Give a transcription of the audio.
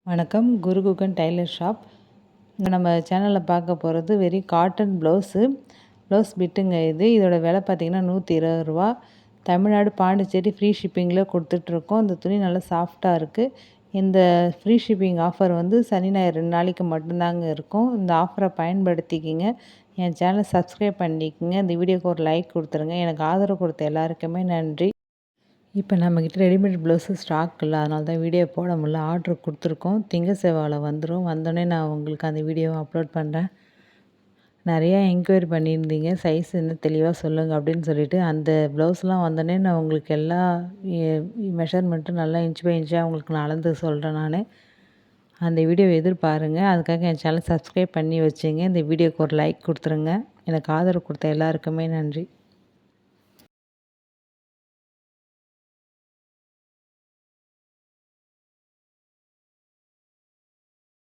வணக்கம். குருகுகன் tailor shop. நம்ம சேனலில் பார்க்க போகிறது வெரி காட்டன் ப்ளவுஸ் பிட்டுங்க. இதோட விலை பார்த்திங்கன்னா ரூ. 120. தமிழ்நாடு பாண்டிச்சேரி ஃப்ரீ ஷிப்பிங்கில் கொடுத்துட்ருக்கோம். இந்த துணி நல்லா சாஃப்டாக இருக்குது. இந்த ஃப்ரீ ஷிப்பிங் ஆஃபர் சனி ஞாயிறு 2 நாளைக்கு மட்டும்தாங்க இருக்கும். இந்த ஆஃபரை பயன்படுத்திக்கிங்க. என் சேனலை சப்ஸ்கிரைப் பண்ணிக்கோங்க. இந்த வீடியோக்கு ஒரு லைக் கொடுத்துருங்க. எனக்கு ஆதரவு கொடுத்த எல்லாருக்குமே நன்றி. இப்போ நம்மக்கிட்ட ரெடிமேட் ப்ளவுஸு ஸ்டாக் இல்லை, அதனால தான் வீடியோ போட முடியல. ஆர்டர் கொடுத்துருக்கோம். செவ்வாயில் வந்துடும். வந்தோடனே நான் உங்களுக்கு அந்த வீடியோவை அப்லோட் பண்ணுறேன். நிறையா என்கொயரி பண்ணியிருந்தீங்க, சைஸ் இன்னும் தெளிவாக சொல்லுங்கள் அப்படின்னு சொல்லிட்டு. அந்த ப்ளவுஸ்லாம் வந்தோடனே நான் உங்களுக்கு எல்லா மெஷர்மெண்ட்டும் நல்லா இன்ச் பை இன்ச்சாக உங்களுக்கு நான் அளந்து சொல்கிறேன். அந்த வீடியோவை எதிர்பாருங்க. அதுக்காக என் சேனல் சப்ஸ்கிரைப் பண்ணி வச்சுங்க. இந்த வீடியோக்கு ஒரு லைக் கொடுத்துருங்க. எனக்கு ஆதரவு கொடுத்த எல்லாருக்குமே நன்றி.